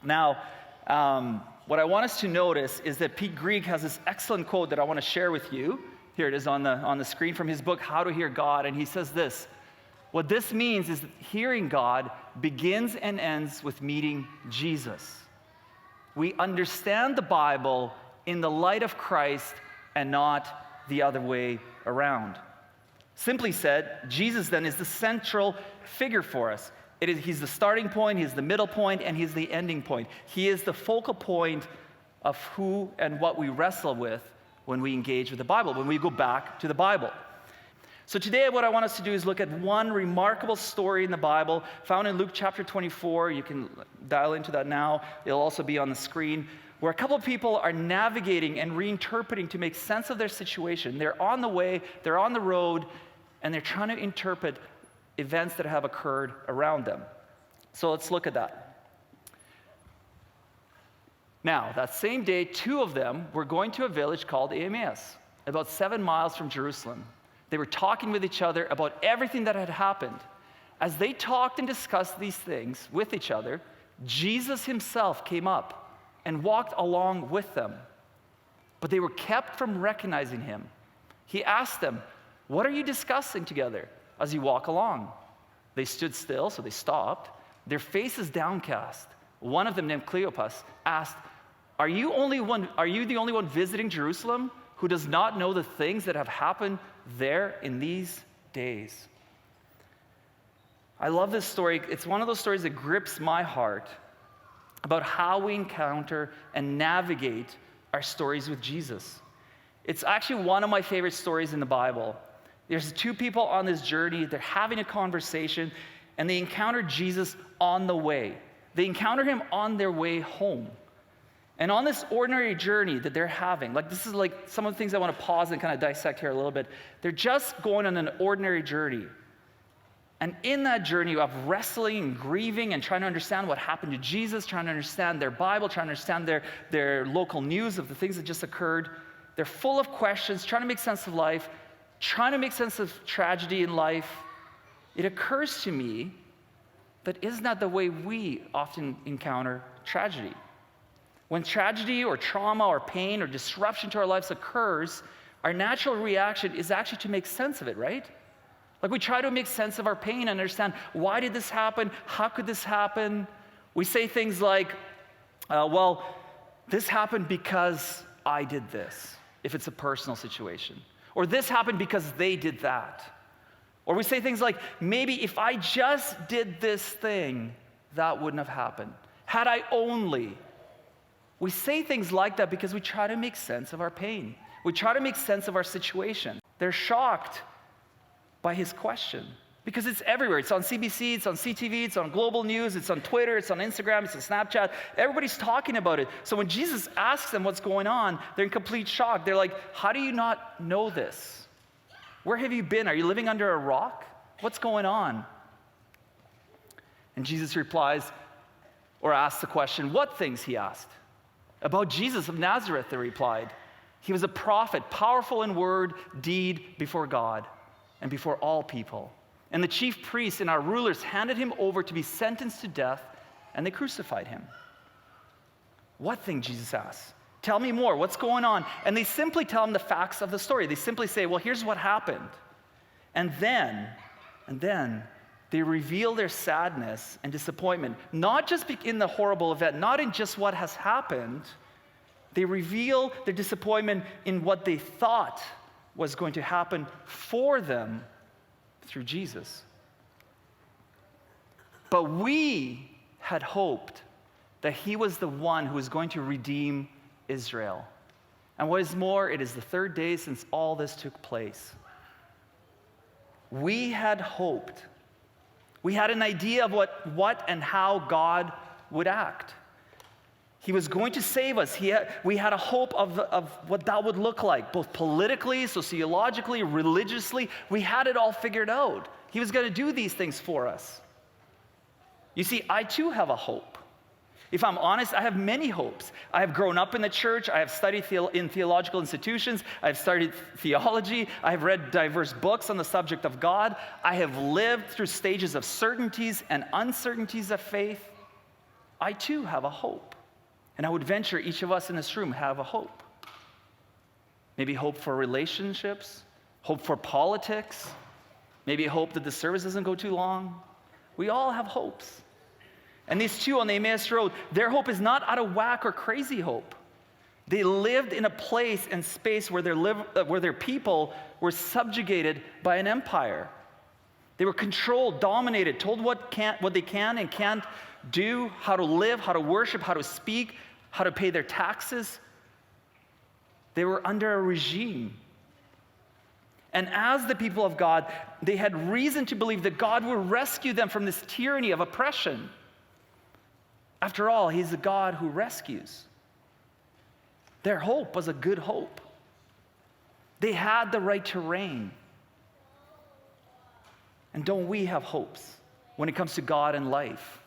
Now, what I want us to notice is that Pete Greig has this excellent quote that I want to share with you. Here it is on the screen from his book, How to Hear God, and he says this: what this means is that hearing God begins and ends with meeting Jesus. We understand the Bible in the light of Christ and not the other way around. Simply said, Jesus then is the central figure for us. He's the starting point, he's the middle point, and he's the ending point. He is the focal point of who and what we wrestle with when we engage with the Bible, when we go back to the Bible. So today what I want us to do is look at one remarkable story in the Bible found in Luke chapter 24. You can dial into that now. It'll also be on the screen, where a couple of people are navigating and reinterpreting to make sense of their situation. They're on the way, they're on the road, and they're trying to interpret events that have occurred around them. So let's look at that. Now, that same day, two of them were going to a village called Emmaus, about 7 miles from Jerusalem. They were talking with each other about everything that had happened. As they talked and discussed these things with each other, Jesus himself came up and walked along with them. But they were kept from recognizing him. He asked them, "What are you discussing together as you walk along?" They stood still, so they stopped, their faces downcast. One of them, named Cleopas, asked, Are you the only one visiting Jerusalem who does not know the things that have happened there in these days?" I love this story. It's one of those stories that grips my heart about how we encounter and navigate our stories with Jesus. It's actually one of my favorite stories in the Bible. There's two people on this journey, they're having a conversation, and they encounter Jesus on the way. They encounter him on their way home. And on this ordinary journey that they're having, this is some of the things I want to pause and kind of dissect here a little bit. They're just going on an ordinary journey. And in that journey of wrestling and grieving and trying to understand what happened to Jesus, trying to understand their Bible, trying to understand their local news of the things that just occurred, they're full of questions, trying to make sense of life, trying to make sense of tragedy in life. It occurs to me that isn't that the way we often encounter tragedy? When tragedy or trauma or pain or disruption to our lives occurs, our natural reaction is actually to make sense of it, right? We try to make sense of our pain and understand, why did this happen? How could this happen? We say things like, this happened because I did this, if it's a personal situation. Or this happened because they did that. Or we say things like, maybe if I just did this thing, that wouldn't have happened. Had I only. We say things like that because we try to make sense of our pain. We try to make sense of our situation. They're shocked by his question because it's everywhere. It's on CBC, it's on CTV, it's on global news, it's on Twitter, it's on Instagram, it's on Snapchat. Everybody's talking about it. So when Jesus asks them what's going on, they're in complete shock. They're like, how do you not know this? Where have you been? Are you living under a rock? What's going on? And Jesus replies, or asks the question, what things, he asked. About Jesus of Nazareth, they replied. He was a prophet, powerful in word, deed before God and before all people. And the chief priests and our rulers handed him over to be sentenced to death, and they crucified him. What thing, Jesus asked. Tell me more, what's going on? And they simply tell him the facts of the story. They simply say, well, here's what happened. And then they reveal their sadness and disappointment, not just in the horrible event, not in just what has happened. They reveal their disappointment in what they thought was going to happen for them through Jesus. But we had hoped that he was the one who was going to redeem Israel. And what is more, it is the third day since all this took place. We had hoped. We had an idea of what and how God would act. He was going to save us. We had a hope of what that would look like, both politically, sociologically, religiously. We had it all figured out. He was going to do these things for us. You see, I too have a hope. If I'm honest, I have many hopes. I have grown up in the church. I have studied in theological institutions. I've studied theology. I have read diverse books on the subject of God. I have lived through stages of certainties and uncertainties of faith. I too have a hope. And I would venture each of us in this room have a hope. Maybe hope for relationships, hope for politics, maybe hope that the service doesn't go too long. We all have hopes. And these two on the Emmaus Road, their hope is not out of whack or crazy hope. They lived in a place and space where their people were subjugated by an empire. They were controlled, dominated, told what they can and can't do, how to live, how to worship, how to speak, how to pay their taxes. They were under a regime. And as the people of God, they had reason to believe that God would rescue them from this tyranny of oppression. After all, He's a God who rescues. Their hope was a good hope. They had the right to reign. And don't we have hopes when it comes to God and life?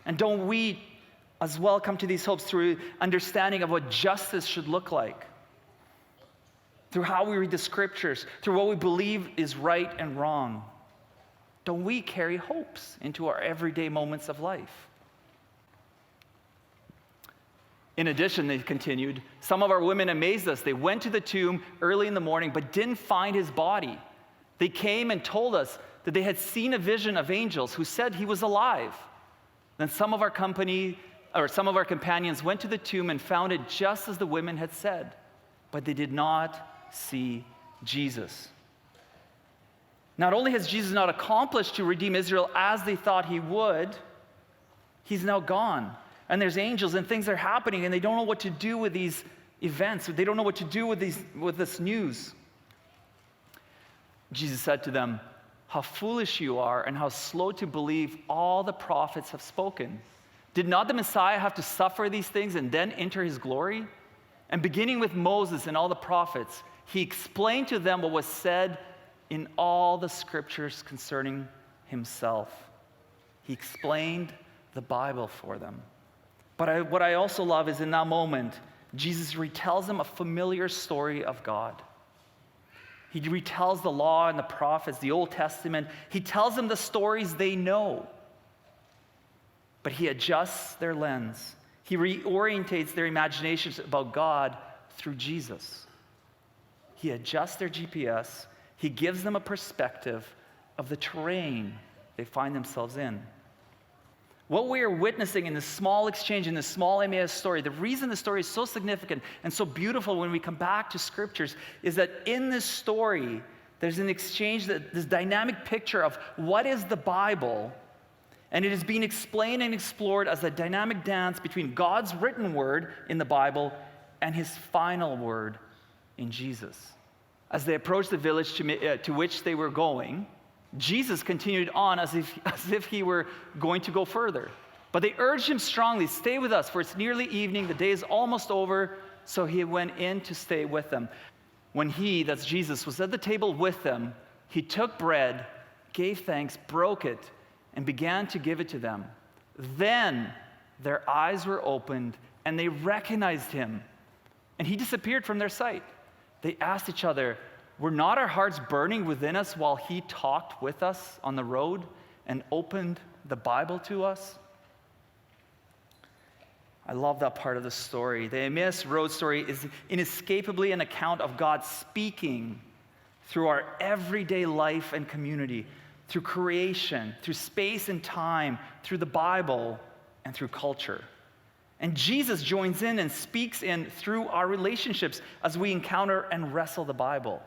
And don't we as well come to these hopes through understanding of what justice should look like? Through how we read the scriptures, through what we believe is right and wrong. Don't we carry hopes into our everyday moments of life? In addition, they continued, some of our women amazed us. They went to the tomb early in the morning but didn't find his body. They came and told us that they had seen a vision of angels who said he was alive. Then some of our companions went to the tomb and found it just as the women had said, but they did not see Jesus. Not only has Jesus not accomplished to redeem Israel as they thought he would, he's now gone. And there's angels and things are happening, and they don't know what to do with these events. They don't know what to do with this news. Jesus said to them, "How foolish you are, and how slow to believe all the prophets have spoken. Did not the Messiah have to suffer these things and then enter his glory?" And beginning with Moses and all the prophets, he explained to them what was said in all the scriptures concerning himself. He explained the Bible for them. But what I also love is in that moment, Jesus retells them a familiar story of God. He retells the law and the prophets, the Old Testament. He tells them the stories they know. But he adjusts their lens. He reorientates their imaginations about God through Jesus. He adjusts their GPS. He gives them a perspective of the terrain they find themselves in. What we are witnessing in this small exchange, in this small Emmaus story, the reason the story is so significant and so beautiful when we come back to scriptures is that in this story, there's an exchange, this dynamic picture of what is the Bible, and it is being explained and explored as a dynamic dance between God's written word in the Bible and his final word in Jesus. As they approached the village to which they were going, Jesus continued on as if he were going to go further. But they urged him strongly, "Stay with us, for it's nearly evening, the day is almost over." So he went in to stay with them. When he, that's Jesus, was at the table with them, he took bread, gave thanks, broke it, and began to give it to them. Then their eyes were opened, and they recognized him, and he disappeared from their sight. They asked each other, "Were not our hearts burning within us while he talked with us on the road and opened the Bible to us?" I love that part of the story. The Emmaus Road story is inescapably an account of God speaking through our everyday life and community, through creation, through space and time, through the Bible, and through culture. And Jesus joins in and speaks in through our relationships as we encounter and wrestle the Bible.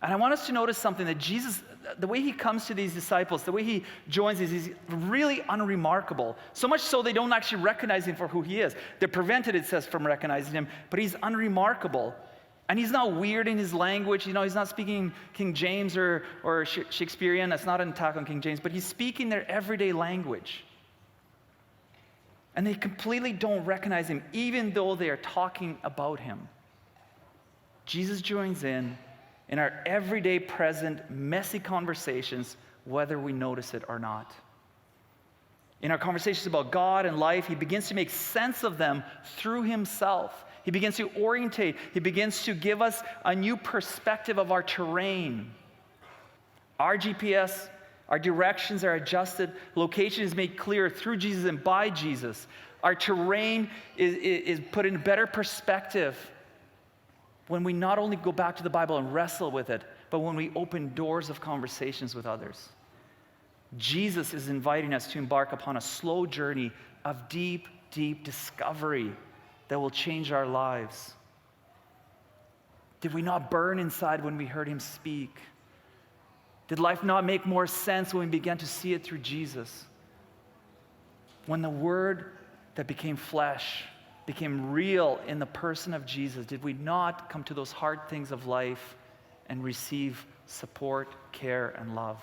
And I want us to notice something, that Jesus, the way he comes to these disciples, the way he joins these, is really unremarkable. So much so they don't actually recognize him for who he is. They're prevented, it says, from recognizing him, but he's unremarkable. And he's not weird in his language. You know, he's not speaking King James or Shakespearean. That's not an attack on King James, but he's speaking their everyday language. And they completely don't recognize him, even though they are talking about him. Jesus joins in our everyday, present, messy conversations, whether we notice it or not. In our conversations about God and life, he begins to make sense of them through himself. He begins to orientate. He begins to give us a new perspective of our terrain. Our GPS, Our directions are adjusted. Location is made clear through Jesus and by Jesus. Our terrain is put in better perspective when we not only go back to the Bible and wrestle with it, but when we open doors of conversations with others. Jesus is inviting us to embark upon a slow journey of deep, deep discovery that will change our lives. Did we not burn inside when we heard him speak? Did life not make more sense when we began to see it through Jesus? When the Word that became flesh became real in the person of Jesus, did we not come to those hard things of life and receive support, care, and love?